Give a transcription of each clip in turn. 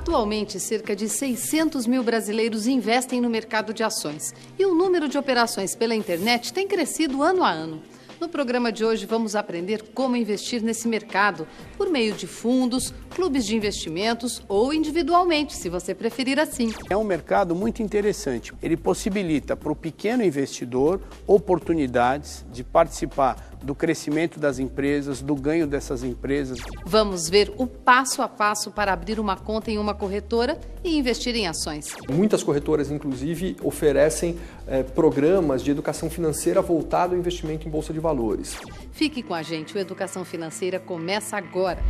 Atualmente, cerca de 600 mil brasileiros investem no mercado de ações e o número de operações pela internet tem crescido ano a ano. No programa de hoje, vamos aprender como investir nesse mercado, por meio de fundos, clubes de investimentos ou individualmente, se você preferir assim. É um mercado muito interessante. Ele possibilita para o pequeno investidor oportunidades de participar do crescimento das empresas, do ganho dessas empresas. Vamos ver o passo a passo para abrir uma conta em uma corretora e investir em ações. Muitas corretoras, inclusive, oferecem programas de educação financeira voltado ao investimento em bolsa de valores. Fique com a gente, o Educação Financeira começa agora.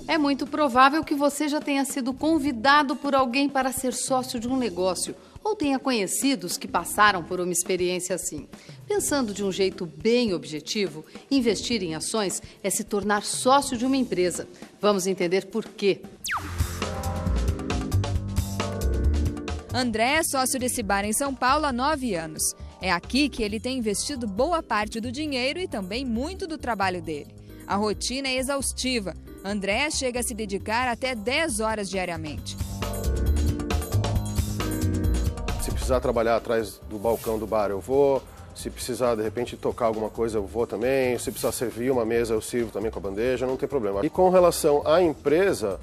É muito provável que você já tenha sido convidado por alguém para ser sócio de um negócio ou tenha conhecidos que passaram por uma experiência assim. Pensando de um jeito bem objetivo, investir em ações é se tornar sócio de uma empresa. Vamos entender por quê. André é sócio desse bar em São Paulo há 9 anos. É aqui que ele tem investido boa parte do dinheiro e também muito do trabalho dele. A rotina é exaustiva. André chega a se dedicar até 10 horas diariamente. Se precisar trabalhar atrás do balcão do bar, eu vou. Se precisar, de repente, tocar alguma coisa, eu vou também. Se precisar servir uma mesa, eu sirvo também com a bandeja, não tem problema. E com relação à empresa,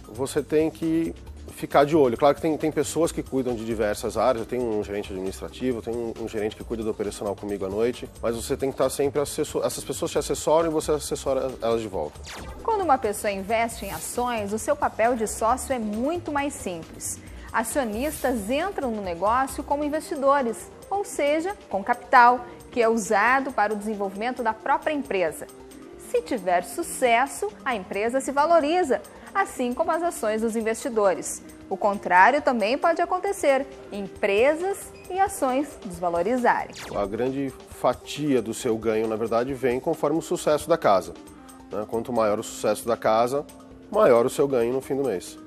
você tem que ficar de olho. Claro que tem pessoas que cuidam de diversas áreas, eu tenho um gerente administrativo, eu tenho um gerente que cuida do operacional comigo à noite, mas você tem que estar sempre essas pessoas te assessoram e você assessora elas de volta. Quando uma pessoa investe em ações, o seu papel de sócio é muito mais simples. Acionistas entram no negócio como investidores, ou seja, com capital, que é usado para o desenvolvimento da própria empresa. Se tiver sucesso, a empresa se valoriza, assim como as ações dos investidores. O contrário também pode acontecer, empresas e ações desvalorizarem. A grande fatia do seu ganho, na verdade, vem conforme o sucesso da casa. Quanto maior o sucesso da casa, maior o seu ganho no fim do mês.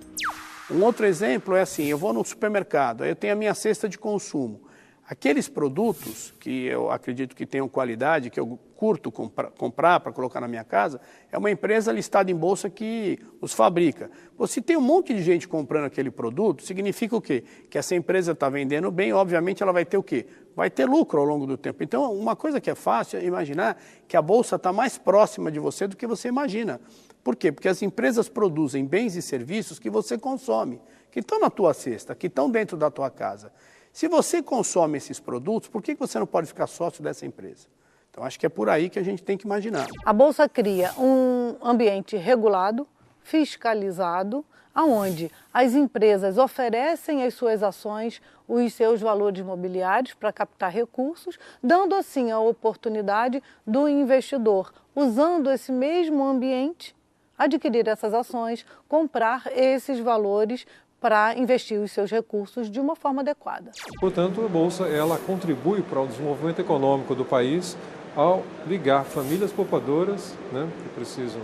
Um outro exemplo é assim, eu vou no supermercado, aí eu tenho a minha cesta de consumo. Aqueles produtos que eu acredito que tenham qualidade, que eu curto comprar para colocar na minha casa, é uma empresa listada em bolsa que os fabrica. Se tem um monte de gente comprando aquele produto, significa o quê? Que essa empresa está vendendo bem, obviamente ela vai ter o quê? Vai ter lucro ao longo do tempo. Então, uma coisa que é fácil é imaginar que a bolsa está mais próxima de você do que você imagina. Por quê? Porque as empresas produzem bens e serviços que você consome, que estão na tua cesta, que estão dentro da tua casa. Se você consome esses produtos, por que você não pode ficar sócio dessa empresa? Então, acho que é por aí que a gente tem que imaginar. A Bolsa cria um ambiente regulado, fiscalizado, onde as empresas oferecem as suas ações, os seus valores imobiliários para captar recursos, dando assim a oportunidade do investidor, usando esse mesmo ambiente, adquirir essas ações, comprar esses valores para investir os seus recursos de uma forma adequada. Portanto, a Bolsa ela contribui para o desenvolvimento econômico do país ao ligar famílias poupadoras, que precisam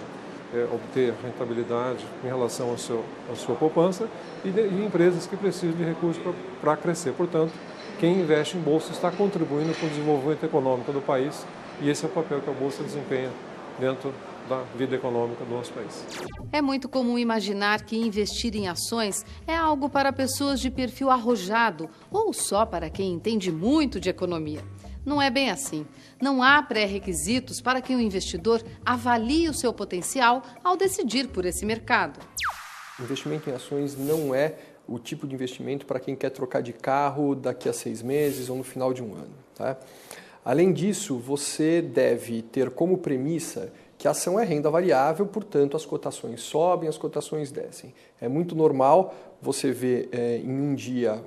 obter rentabilidade em relação à sua poupança e empresas que precisam de recursos para crescer. Portanto, quem investe em Bolsa está contribuindo para o desenvolvimento econômico do país e esse é o papel que a Bolsa desempenha dentro da vida econômica do nosso país. É muito comum imaginar que investir em ações é algo para pessoas de perfil arrojado ou só para quem entende muito de economia. Não é bem assim. Não há pré-requisitos para que o investidor avalie o seu potencial ao decidir por esse mercado. Investimento em ações não é o tipo de investimento para quem quer trocar de carro daqui a 6 meses ou no final de um ano. Tá? Além disso, você deve ter como premissa que a ação é renda variável, portanto as cotações sobem, as cotações descem. É muito normal você ver em um dia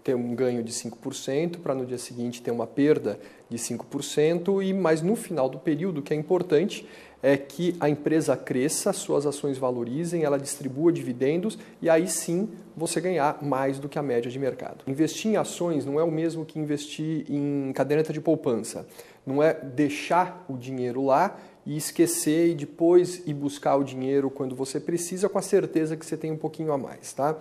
ter um ganho de 5%, para no dia seguinte ter uma perda de 5%, mas no final do período o que é importante é que a empresa cresça, suas ações valorizem, ela distribua dividendos e aí sim você ganhar mais do que a média de mercado. Investir em ações não é o mesmo que investir em caderneta de poupança. Não é deixar o dinheiro lá e esquecer e depois ir buscar o dinheiro quando você precisa com a certeza que você tem um pouquinho a mais. Tá?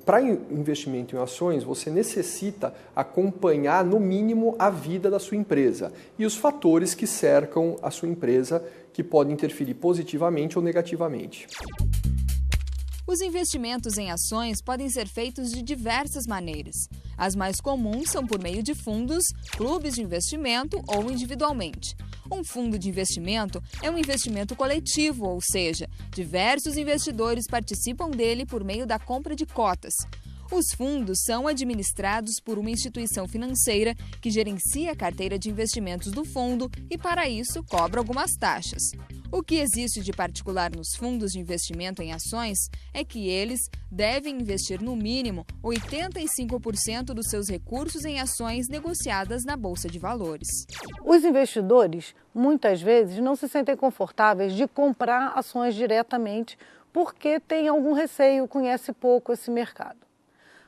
Para investimento em ações, você necessita acompanhar, no mínimo, a vida da sua empresa e os fatores que cercam a sua empresa que podem interferir positivamente ou negativamente. Os investimentos em ações podem ser feitos de diversas maneiras. As mais comuns são por meio de fundos, clubes de investimento ou individualmente. Um fundo de investimento é um investimento coletivo, ou seja, diversos investidores participam dele por meio da compra de cotas. Os fundos são administrados por uma instituição financeira que gerencia a carteira de investimentos do fundo e, para isso, cobra algumas taxas. O que existe de particular nos fundos de investimento em ações é que eles devem investir no mínimo 85% dos seus recursos em ações negociadas na Bolsa de Valores. Os investidores, muitas vezes, não se sentem confortáveis de comprar ações diretamente porque têm algum receio, conhece pouco esse mercado.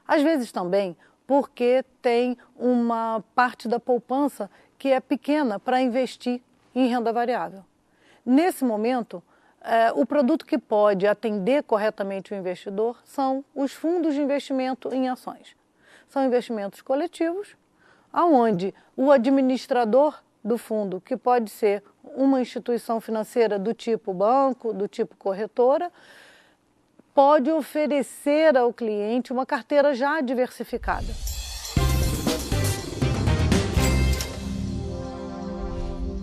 Às vezes também porque tem uma parte da poupança que é pequena para investir em renda variável. Nesse momento, o produto que pode atender corretamente o investidor são os fundos de investimento em ações. São investimentos coletivos, onde o administrador do fundo, que pode ser uma instituição financeira do tipo banco, do tipo corretora, pode oferecer ao cliente uma carteira já diversificada.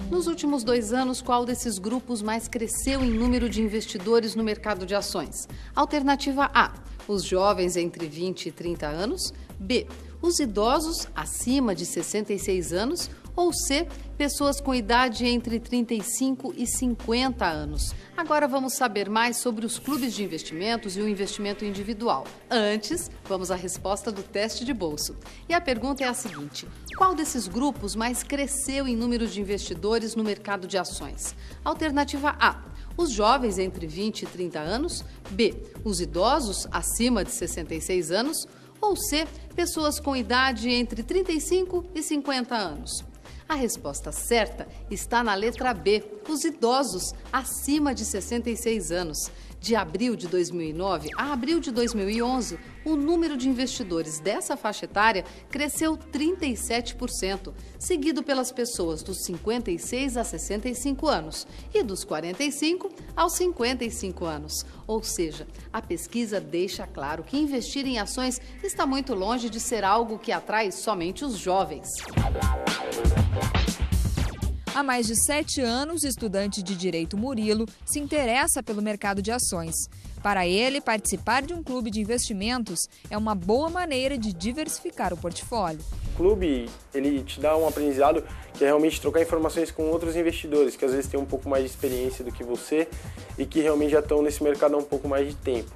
Nos últimos 2 anos, qual desses grupos mais cresceu em número de investidores no mercado de ações? Alternativa A, os jovens entre 20 e 30 anos. B, os idosos acima de 66 anos. Ou C, pessoas com idade entre 35 e 50 anos. Agora vamos saber mais sobre os clubes de investimentos e o investimento individual. Antes, vamos à resposta do teste de bolso. E a pergunta é a seguinte: qual desses grupos mais cresceu em número de investidores no mercado de ações? Alternativa A, os jovens entre 20 e 30 anos. B, os idosos acima de 66 anos. Ou C, pessoas com idade entre 35 e 50 anos. A resposta certa está na letra B, os idosos acima de 66 anos. De abril de 2009 a abril de 2011, o número de investidores dessa faixa etária cresceu 37%, seguido pelas pessoas dos 56 a 65 anos e dos 45 aos 55 anos. Ou seja, a pesquisa deixa claro que investir em ações está muito longe de ser algo que atrai somente os jovens. Há mais de 7 anos, o estudante de Direito Murilo se interessa pelo mercado de ações. Para ele, participar de um clube de investimentos é uma boa maneira de diversificar o portfólio. O clube, ele te dá um aprendizado que é realmente trocar informações com outros investidores, que às vezes têm um pouco mais de experiência do que você e que realmente já estão nesse mercado há um pouco mais de tempo.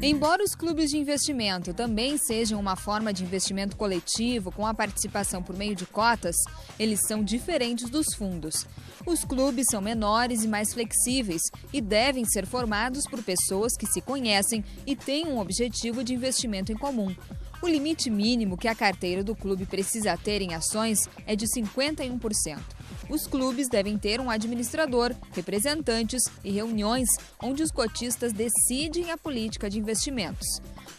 Embora os clubes de investimento também sejam uma forma de investimento coletivo com a participação por meio de cotas, eles são diferentes dos fundos. Os clubes são menores e mais flexíveis e devem ser formados por pessoas que se conhecem e têm um objetivo de investimento em comum. O limite mínimo que a carteira do clube precisa ter em ações é de 51%. Os clubes devem ter um administrador, representantes e reuniões onde os cotistas decidem a política de investimentos.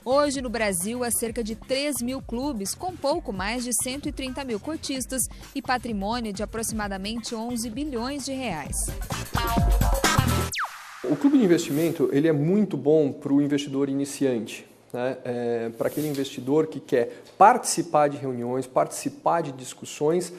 Hoje, no Brasil, há cerca de 3.000 clubes com pouco mais de 130.000 cotistas e patrimônio de aproximadamente 11 bilhões de reais. O clube de investimento ele é muito bom para o investidor iniciante. Para aquele investidor que quer participar de reuniões, participar de discussões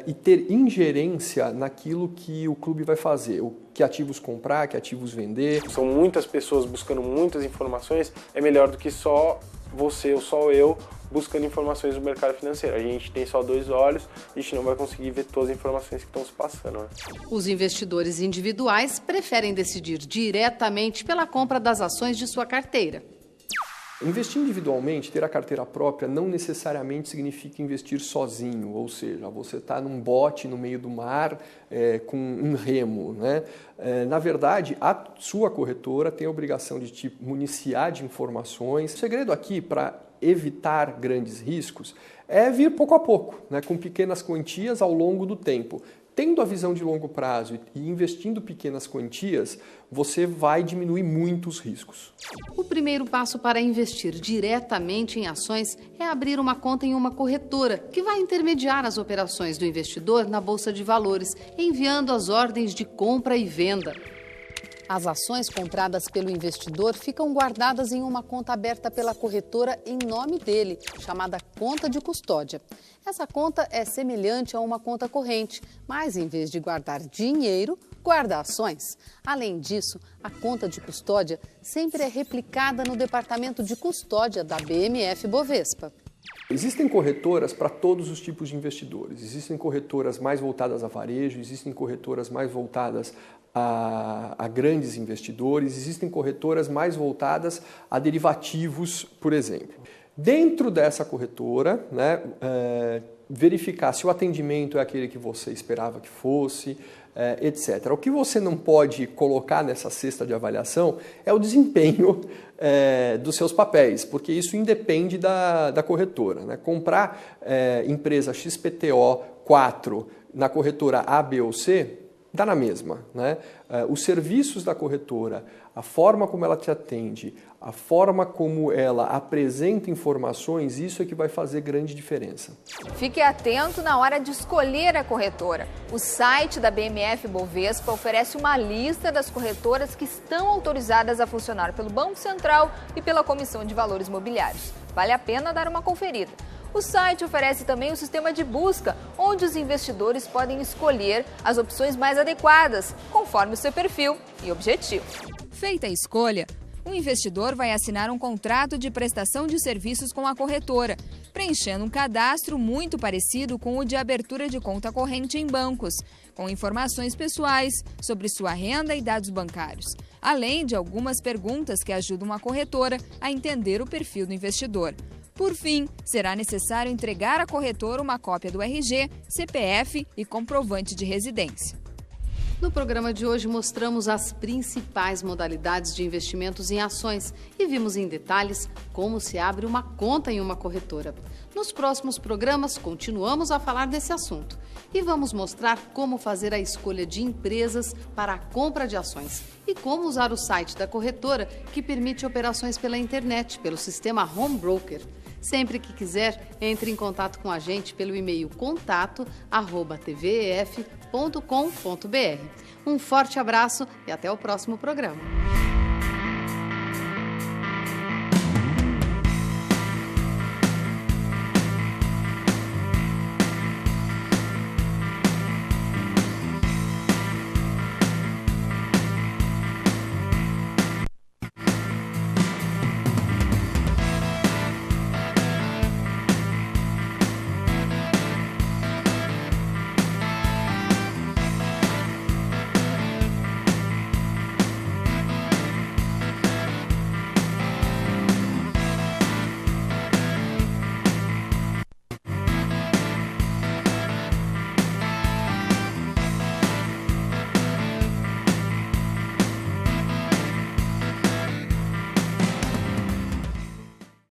e ter ingerência naquilo que o clube vai fazer, que ativos comprar, que ativos vender. São muitas pessoas buscando muitas informações, é melhor do que só você ou só eu buscando informações do mercado financeiro. A gente tem só 2 olhos, a gente não vai conseguir ver todas as informações que estão se passando. Os investidores individuais preferem decidir diretamente pela compra das ações de sua carteira. Investir individualmente, ter a carteira própria, não necessariamente significa investir sozinho, ou seja, você está num bote no meio do mar com um remo. Na verdade, a sua corretora tem a obrigação de te municiar de informações. O segredo aqui para evitar grandes riscos é vir pouco a pouco, com pequenas quantias ao longo do tempo. Tendo a visão de longo prazo e investindo pequenas quantias, você vai diminuir muito os riscos. O primeiro passo para investir diretamente em ações é abrir uma conta em uma corretora, que vai intermediar as operações do investidor na Bolsa de Valores, enviando as ordens de compra e venda. As ações compradas pelo investidor ficam guardadas em uma conta aberta pela corretora em nome dele, chamada conta de custódia. Essa conta é semelhante a uma conta corrente, mas em vez de guardar dinheiro, guarda ações. Além disso, a conta de custódia sempre é replicada no departamento de custódia da BMF Bovespa. Existem corretoras para todos os tipos de investidores. Existem corretoras mais voltadas a varejo, existem corretoras mais voltadas a grandes investidores, existem corretoras mais voltadas a derivativos, por exemplo. Dentro dessa corretora, né, verificar se o atendimento é aquele que você esperava que fosse, etc. O que você não pode colocar nessa cesta de avaliação é o desempenho dos seus papéis, porque isso independe da corretora, né? Comprar empresa XPTO 4 na corretora A, B ou C, dá na mesma, né? Os serviços da corretora, a forma como ela te atende, a forma como ela apresenta informações, isso é que vai fazer grande diferença. Fique atento na hora de escolher a corretora. O site da BMF Bovespa oferece uma lista das corretoras que estão autorizadas a funcionar pelo Banco Central e pela Comissão de Valores Mobiliários. Vale a pena dar uma conferida. O site oferece também um sistema de busca, onde os investidores podem escolher as opções mais adequadas, conforme o seu perfil e objetivo. Feita a escolha, o investidor vai assinar um contrato de prestação de serviços com a corretora, preenchendo um cadastro muito parecido com o de abertura de conta corrente em bancos, com informações pessoais sobre sua renda e dados bancários, além de algumas perguntas que ajudam a corretora a entender o perfil do investidor. Por fim, será necessário entregar à corretora uma cópia do RG, CPF e comprovante de residência. No programa de hoje mostramos as principais modalidades de investimentos em ações e vimos em detalhes como se abre uma conta em uma corretora. Nos próximos programas continuamos a falar desse assunto e vamos mostrar como fazer a escolha de empresas para a compra de ações e como usar o site da corretora que permite operações pela internet, pelo sistema Home Broker. Sempre que quiser, entre em contato com a gente pelo e-mail contato@tvef.com.br. Um forte abraço e até o próximo programa.